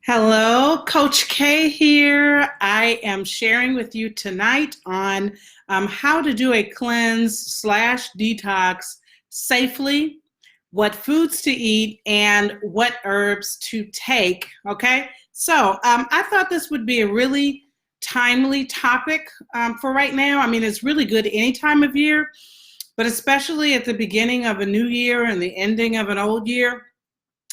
Hello, Coach K here. I am sharing with you tonight on how to do a cleanse slash detox safely, what foods to eat, and what herbs to take. Okay, so I thought this would be a really timely topic for right now. I mean, it's really good any time of year, but especially at the beginning of a new year and the ending of an old year.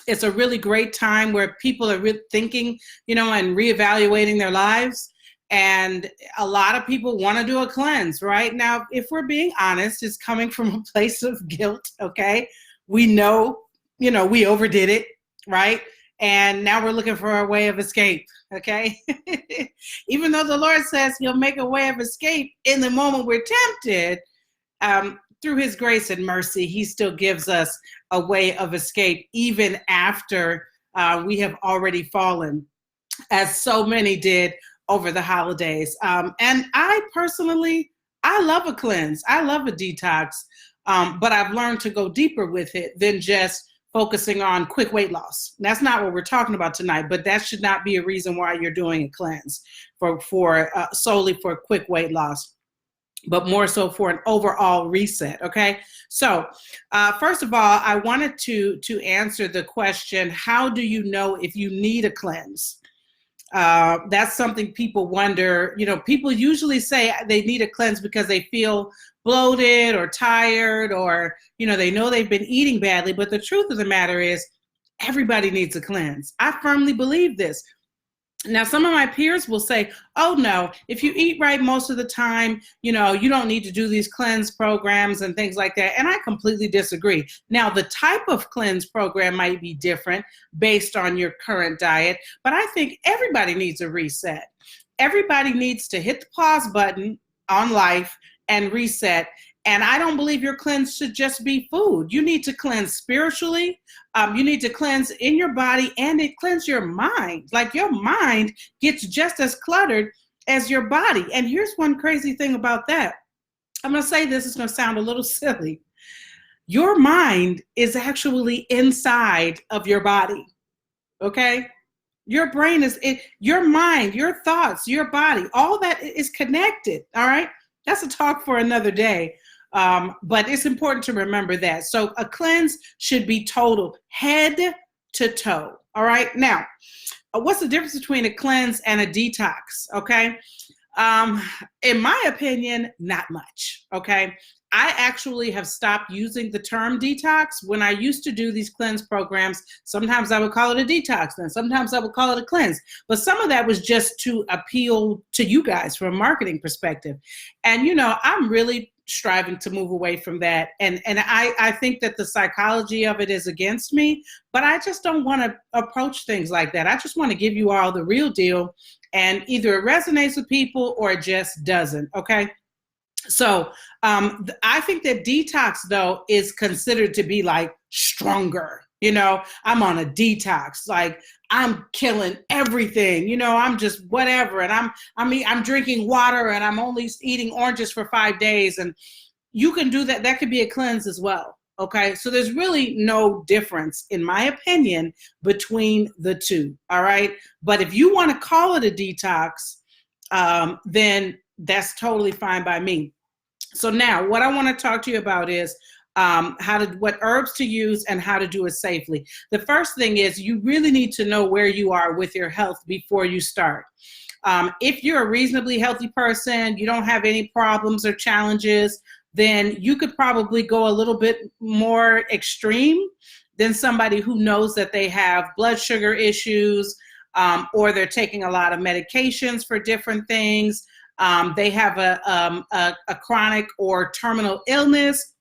It's a really great time where people are thinking, and reevaluating their lives. And a lot of people want to do a cleanse, right? Now, if we're being honest, it's coming from a place of guilt, okay? We know, we overdid it, right? And now we're looking for a way of escape, okay? Even though the Lord says he'll make a way of escape in the moment we're tempted, through his grace and mercy, he still gives us a way of escape, even after we have already fallen, as so many did over the holidays. And I personally, I love a cleanse. I love a detox, but I've learned to go deeper with it than just focusing on quick weight loss. That's not what we're talking about tonight, but that should not be a reason why you're doing a cleanse for solely for quick weight loss, but more so for an overall reset, okay? So first of all, I wanted to answer the question, how do you know if you need a cleanse? That's something people wonder. People usually say they need a cleanse because they feel bloated or tired, or, they know they've been eating badly, but the truth of the matter is everybody needs a cleanse. I firmly believe this. Now, some of my peers will say, oh, no, if you eat right most of the time, you don't need to do these cleanse programs and things like that. And I completely disagree. Now, the type of cleanse program might be different based on your current diet, but I think everybody needs a reset. Everybody needs to hit the pause button on life and reset. And I don't believe your cleanse should just be food. You need to cleanse spiritually. You need to cleanse in your body, and it cleanse your mind. Like, your mind gets just as cluttered as your body. And here's one crazy thing about that. I'm going to say this is going to sound a little silly. Your mind is actually inside of your body. Okay? Your brain is your mind, your thoughts, your body, all that is connected. All right? That's a talk for another day. But it's important to remember that. So a cleanse should be total, head to toe. All right. Now, what's the difference between a cleanse and a detox? Okay. In my opinion, not much. Okay. I actually have stopped using the term detox. When I used to do these cleanse programs, sometimes I would call it a detox, and sometimes I would call it a cleanse. But some of that was just to appeal to you guys from a marketing perspective. And, I'm really striving to move away from that. And I think that the psychology of it is against me, but I just don't want to approach things like that. I just want to give you all the real deal, and either it resonates with people or it just doesn't. Okay. So I think that detox, though, is considered to be like stronger. I'm on a detox, like I'm killing everything, I'm just whatever. And I'm drinking water, and I'm only eating oranges for 5 days. And you can do that. That could be a cleanse as well. Okay. So there's really no difference, in my opinion, between the two. All right. But if you want to call it a detox, then that's totally fine by me. So now what I want to talk to you about is what herbs to use and how to do it safely. The first thing is, you really need to know where you are with your health before you start. If you're a reasonably healthy person, you don't have any problems or challenges, then you could probably go a little bit more extreme than somebody who knows that they have blood sugar issues, or they're taking a lot of medications for different things. They have a chronic or terminal illness.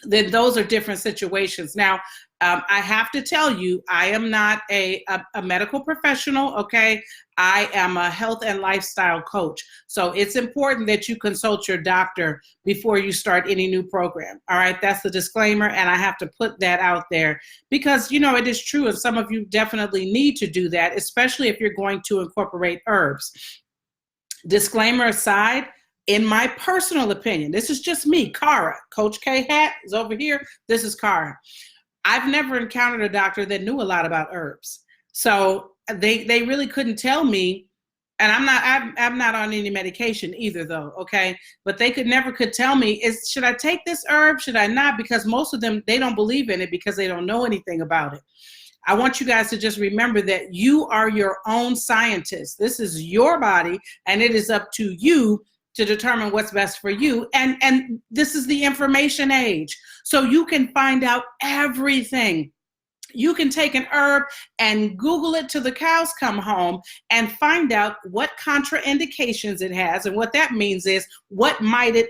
Then those are different situations. Now, I have to tell you, I am not a medical professional, okay? I am a health and lifestyle coach. So it's important that you consult your doctor before you start any new program, all right? That's the disclaimer, and I have to put that out there because, it is true, and some of you definitely need to do that, especially if you're going to incorporate herbs. Disclaimer aside, in my personal opinion, this is just me, Cara. Coach K hat is over here. This is Cara. I've never encountered a doctor that knew a lot about herbs. So they really couldn't tell me. And I'm not on any medication either though. Okay. But they never could tell me, should I take this herb? Should I not? Because most of them, they don't believe in it because they don't know anything about it. I want you guys to just remember that you are your own scientist. This is your body, and it is up to you to determine what's best for you. And this is the information age. So you can find out everything. You can take an herb and Google it till the cows come home and find out what contraindications it has. And what that means is what might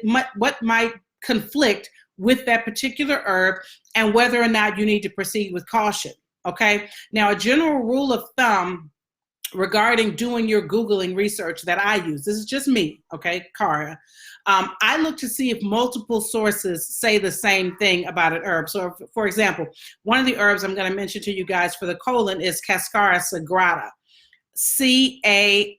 conflict with that particular herb and whether or not you need to proceed with caution. Okay. Now, a general rule of thumb regarding doing your Googling research that I use, this is just me, okay, Cara. I look to see if multiple sources say the same thing about an herb. So, for example, one of the herbs I'm going to mention to you guys for the colon is Cascara sagrada. C-A-S-C-A-R-A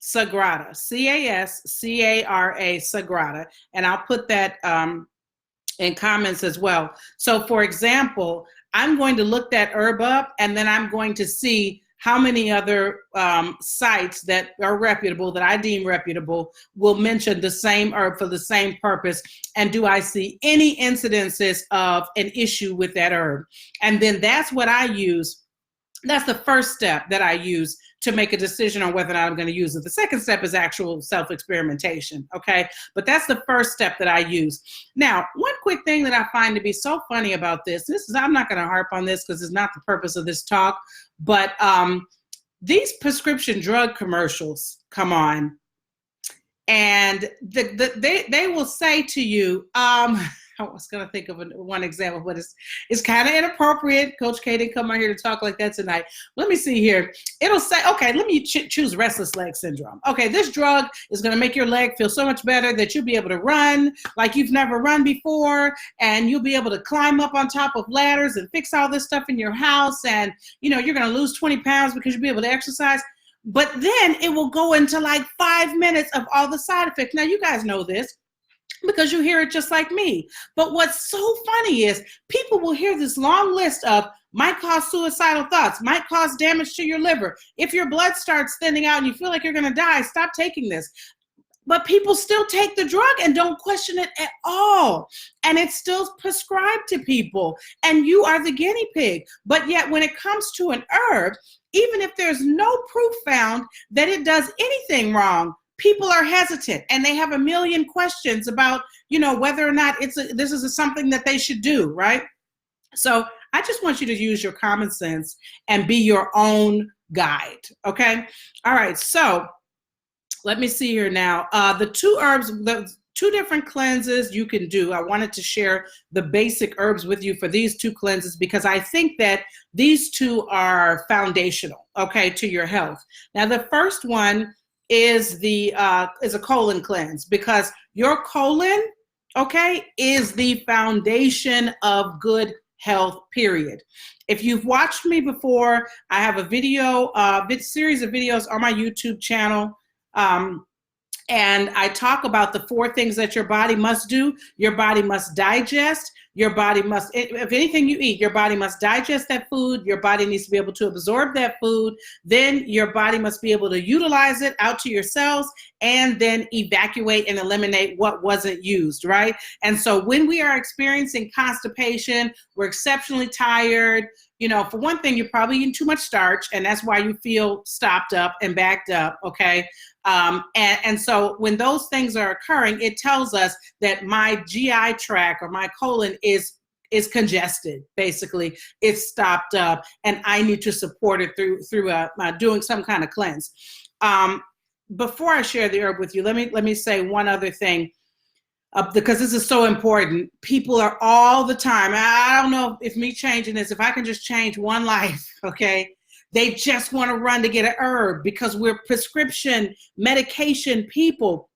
sagrada. C-A-S-C-A-R-A sagrada. And I'll put that in comments as well. So, for example, I'm going to look that herb up, and then I'm going to see how many other sites that are reputable, that I deem reputable, will mention the same herb for the same purpose. And do I see any incidences of an issue with that herb? And then that's what I use. That's the first step that I use to make a decision on whether or not I'm going to use it. The second step is actual self-experimentation, okay? But that's the first step that I use. Now, one quick thing that I find to be so funny about this is, I'm not going to harp on this because it's not the purpose of this talk, but these prescription drug commercials come on, and they will say to you, I was going to think of one example, but it's kind of inappropriate. Coach K didn't come on here to talk like that tonight. Let me see here. It'll say, okay, let me choose restless leg syndrome. Okay, this drug is going to make your leg feel so much better that you'll be able to run like you've never run before, and you'll be able to climb up on top of ladders and fix all this stuff in your house, and you're going to lose 20 pounds because you'll be able to exercise. But then it will go into like 5 minutes of all the side effects. Now, you guys know this because you hear it just like me. But what's so funny is people will hear this long list of might cause suicidal thoughts, might cause damage to your liver. If your blood starts thinning out and you feel like you're going to die, stop taking this. But people still take the drug and don't question it at all. And it's still prescribed to people. And you are the guinea pig. But yet when it comes to an herb, even if there's no proof found that it does anything wrong, people are hesitant and they have a million questions about, whether or not this is something that they should do, right? So I just want you to use your common sense and be your own guide, okay? All right, so let me see here now. The two herbs, the two different cleanses you can do. I wanted to share the basic herbs with you for these two cleanses because I think that these two are foundational, okay, to your health. Now, the first one is a colon cleanse, because your colon, okay, is the foundation of good health, period. If you've watched me before, I have a series of videos on my YouTube channel, and I talk about the 4 things that your body must do. Your body must digest. Your body must, if anything you eat, your body must digest that food. Your body needs to be able to absorb that food. Then your body must be able to utilize it out to your cells and then evacuate and eliminate what wasn't used, right? And so when we are experiencing constipation, we're exceptionally tired. For one thing, you're probably eating too much starch, and that's why you feel stopped up and backed up, okay? And so when those things are occurring, it tells us that my GI tract or my colon is congested. Basically, it's stopped up, and I need to support it through doing some kind of cleanse. Before I share the herb with you, let me say one other thing. Because this is so important. People are all the time, I don't know if me changing this, if I can just change one life, okay? They just want to run to get an herb because we're prescription medication people.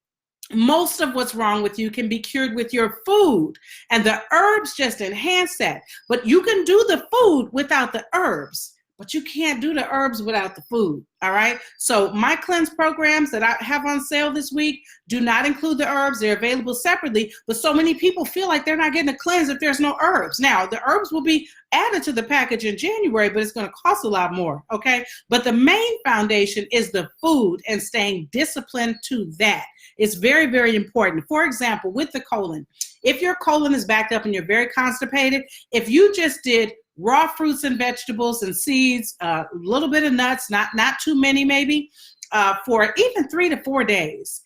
Most of what's wrong with you can be cured with your food, and the herbs just enhance that. But you can do the food without the herbs. but you can't do the herbs without the food, all right? So my cleanse programs that I have on sale this week do not include the herbs. They're available separately, but so many people feel like they're not getting a cleanse if there's no herbs. Now, the herbs will be added to the package in January, but it's going to cost a lot more, okay? But the main foundation is the food and staying disciplined to that. It's very, very important. For example, with the colon, if your colon is backed up and you're very constipated, if you just did raw fruits and vegetables and seeds, a little bit of nuts, not too many maybe, for even 3 to 4 days,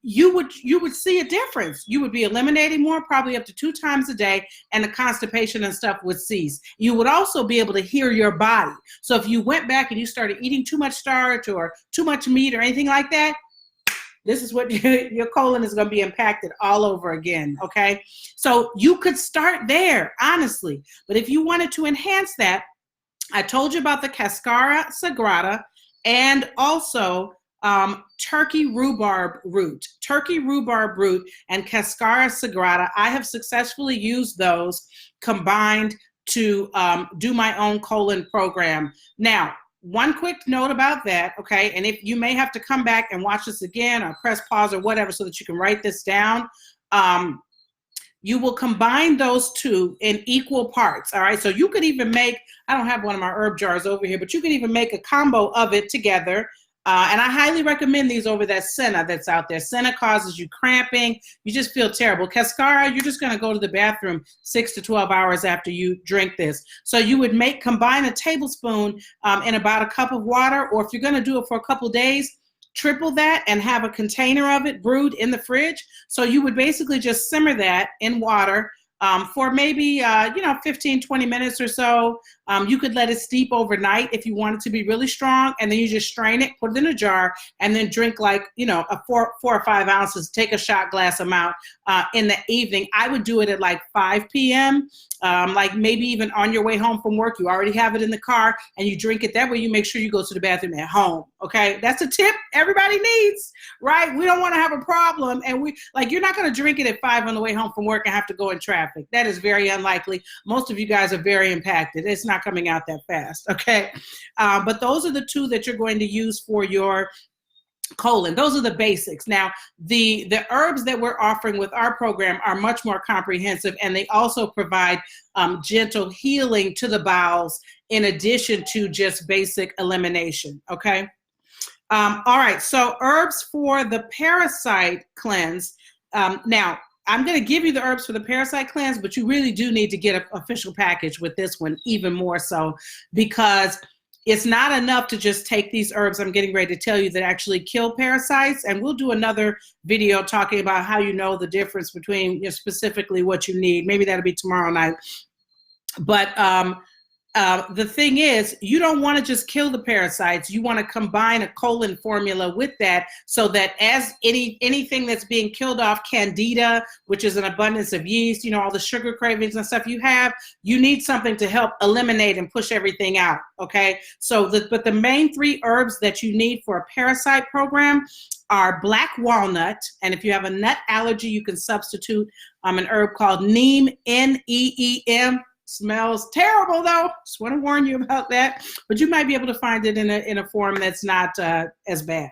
you would see a difference. You would be eliminating more, probably up to 2 times a day, and the constipation and stuff would cease. You would also be able to hear your body. So if you went back and you started eating too much starch or too much meat or anything like that, this is what your colon is going to be impacted all over again, okay? So you could start there, honestly. But if you wanted to enhance that, I told you about the Cascara sagrada and also turkey rhubarb root. Turkey rhubarb root and Cascara sagrada, I have successfully used those combined to do my own colon program. Now, one quick note about that, okay, and if you may have to come back and watch this again or press pause or whatever so that you can write this down, you will combine those two in equal parts, all right? So you could even make, I don't have one of my herb jars over here, but you could even make a combo of it together. And I highly recommend these over that senna that's out there. Senna causes you cramping. You just feel terrible. Cascara, you're just going to go to the bathroom 6 to 12 hours after you drink this. So you would combine a tablespoon in about a cup of water, or if you're going to do it for a couple days, triple that and have a container of it brewed in the fridge. So you would basically just simmer that in water for maybe, 15, 20 minutes or so. You could let it steep overnight if you want it to be really strong, and then you just strain it, put it in a jar, and then drink a 4 or 5 ounces, take a shot glass amount in the evening. I would do it at like 5 p.m., like maybe even on your way home from work. You already have it in the car, and you drink it. That way you make sure you go to the bathroom at home, okay? That's a tip everybody needs, right? We don't want to have a problem, and you're not going to drink it at 5 on the way home from work and have to go in traffic. That is very unlikely. Most of you guys are very impacted. It's not coming out that fast, okay? But those are the two that you're going to use for your colon. Those are the basics. Now, the herbs that we're offering with our program are much more comprehensive, and they also provide gentle healing to the bowels in addition to just basic elimination, okay? All right, so herbs for the Parasite cleanse. Now, I'm going to give you the herbs for the Parasite cleanse, but you really do need to get an official package with this one, even more so, because it's not enough to just take these herbs I'm getting ready to tell you that actually kill parasites. And we'll do another video talking about how you know the difference between specifically what you need. Maybe that'll be tomorrow night. But the thing is, you don't want to just kill the parasites. You want to combine a colon formula with that so that as anything that's being killed off, candida, which is an abundance of yeast, all the sugar cravings and stuff you have, you need something to help eliminate and push everything out, okay? So, but the main 3 herbs that you need for a parasite program are black walnut, and if you have a nut allergy, you can substitute an herb called Neem, Neem. Smells terrible though. Just want to warn you about that. But you might be able to find it in a form that's not as bad.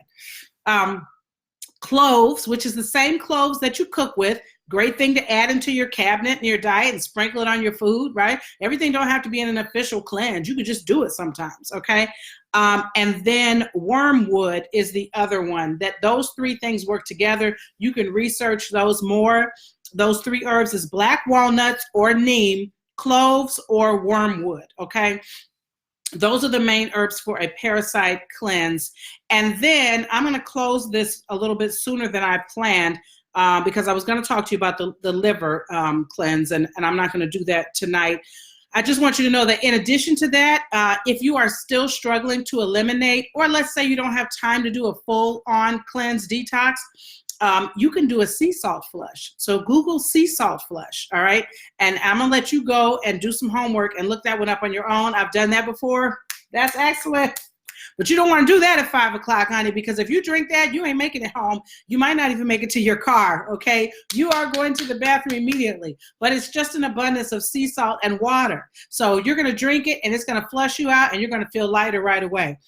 Cloves, which is the same cloves that you cook with. Great thing to add into your cabinet and your diet and sprinkle it on your food, right? Everything don't have to be in an official cleanse. You could just do it sometimes, okay? And then wormwood is the other one. Those 3 things work together. You can research those more. Those 3 herbs is black walnuts or neem, cloves, or wormwood, okay? Those are the main herbs for a parasite cleanse. And then I'm going to close this a little bit sooner than I planned because I was going to talk to you about the liver cleanse, and I'm not going to do that tonight. I just want you to know that in addition to that, if you are still struggling to eliminate, or let's say you don't have time to do a full-on cleanse detox, you can do a sea salt flush. So Google sea salt flush, all right? And I'm going to let you go and do some homework and look that one up on your own. I've done that before. That's excellent. But you don't want to do that at 5 o'clock, honey, because if you drink that, you ain't making it home. You might not even make it to your car, okay? You are going to the bathroom immediately. But it's just an abundance of sea salt and water. So you're going to drink it, and it's going to flush you out, and you're going to feel lighter right away.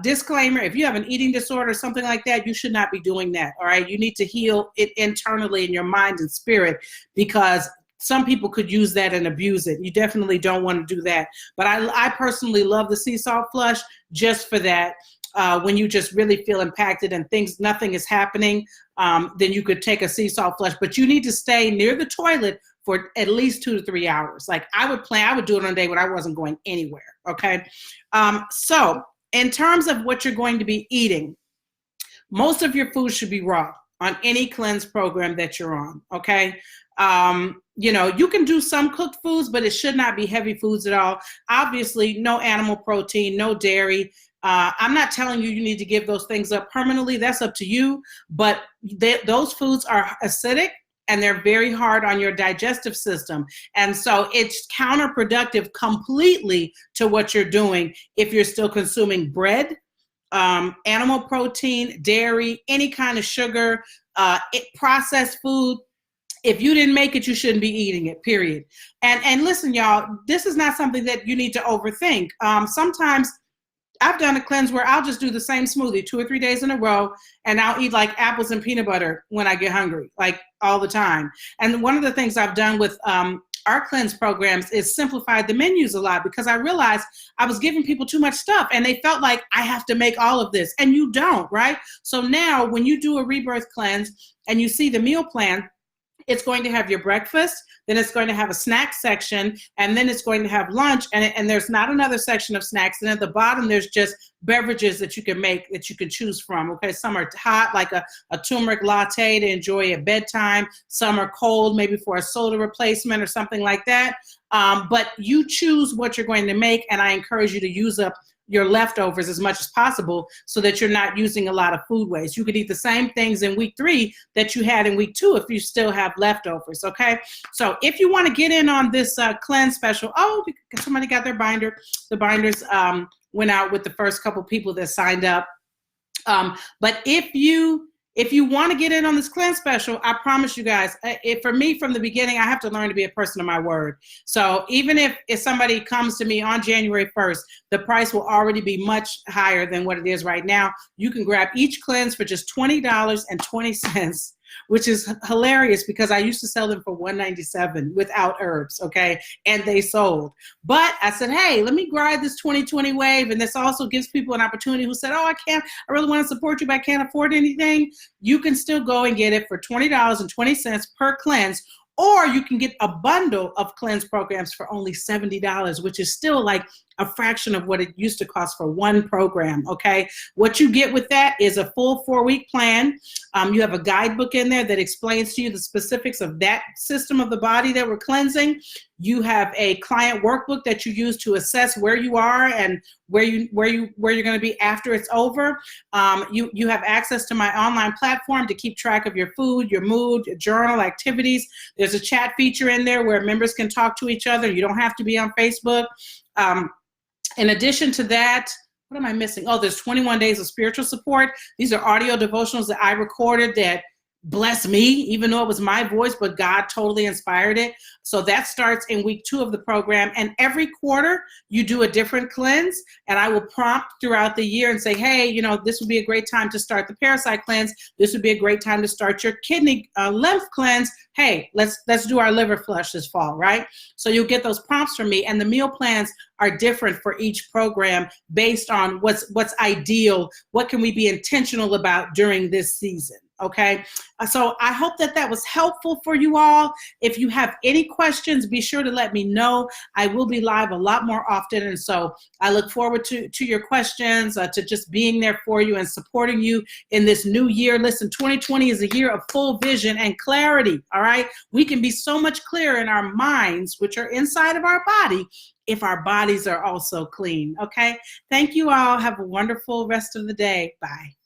Disclaimer, if you have an eating disorder or something like that, you should not be doing that, all right? You need to heal it internally in your mind and spirit, because some people could use that and abuse it. You definitely don't want to do that. But I personally love the sea salt flush just for that. When you just really feel impacted and nothing is happening, then you could take a sea salt flush. But you need to stay near the toilet for at least 2 to 3 hours. Like I would do it on a day when I wasn't going anywhere, okay? So in terms of what you're going to be eating, most of your food should be raw on any cleanse program that you're on, okay? You know, you can do some cooked foods, but it should not be heavy foods at all. Obviously, no animal protein, no dairy. I'm not telling you need to give those things up permanently. That's up to you. But those foods are acidic, and they're very hard on your digestive system. And so it's counterproductive completely to what you're doing if you're still consuming bread, animal protein, dairy, any kind of sugar, processed food. If you didn't make it, you shouldn't be eating it, period. And listen, y'all, this is not something that you need to overthink. Sometimes I've done a cleanse where I'll just do the same smoothie 2 or 3 days in a row, and I'll eat like apples and peanut butter when I get hungry, like all the time. And one of the things I've done with our cleanse programs is simplified the menus a lot, because I realized I was giving people too much stuff and they felt like I have to make all of this, and you don't, right? So now when you do a rebirth cleanse and you see the meal plan, it's going to have your breakfast, then it's going to have a snack section, and then it's going to have lunch, and there's not another section of snacks. And at the bottom, there's just beverages that you can make, that you can choose from, okay? Some are hot, like a turmeric latte to enjoy at bedtime. Some are cold, maybe for a soda replacement or something like that. But you choose what you're going to make, and I encourage you to use up your leftovers as much as possible so that you're not using a lot of food waste. You could eat the same things in week 3 that you had in week 2 if you still have leftovers, okay? So if you want to get in on this cleanse special, somebody got their binder. The binders went out with the first couple people that signed up. But if you want to get in on this cleanse special, I promise you guys, for me from the beginning, I have to learn to be a person of my word. So even if somebody comes to me on January 1st, the price will already be much higher than what it is right now. You can grab each cleanse for just $20.20, which is hilarious because I used to sell them for $197 without herbs, okay? And they sold. But I said, hey, let me ride this 2020 wave. And this also gives people an opportunity who said, I really want to support you, but I can't afford anything. You can still go and get it for $20.20 per cleanse. Or you can get a bundle of cleanse programs for only $70, which is still like a fraction of what it used to cost for one program, okay? What you get with that is a full 4-week plan. You have a guidebook in there that explains to you the specifics of that system of the body that we're cleansing. You have a client workbook that you use to assess where you are and where you're going to be after it's over. You have access to my online platform to keep track of your food, your mood, your journal, activities. There's a chat feature in there where members can talk to each other. You don't have to be on Facebook. In addition to that, what am I missing? Oh, there's 21 days of spiritual support. These are audio devotionals that I recorded that bless me, even though it was my voice, but God totally inspired it. So that starts in week 2 of the program. And every quarter you do a different cleanse, and I will prompt throughout the year and say, hey, this would be a great time to start the Parasite cleanse. This would be a great time to start your kidney lymph cleanse. Hey, let's do our liver flush this fall, right? So you'll get those prompts from me, and the meal plans are different for each program based on what's ideal. What can we be intentional about during this season? Okay, so I hope that was helpful for you all. If you have any questions, be sure to let me know. I will be live a lot more often, and so I look forward to your questions, to just being there for you and supporting you in this new year. Listen, 2020 is a year of full vision and clarity, all right? We can be so much clearer in our minds, which are inside of our body, if our bodies are also clean, okay? Thank you all. Have a wonderful rest of the day. Bye.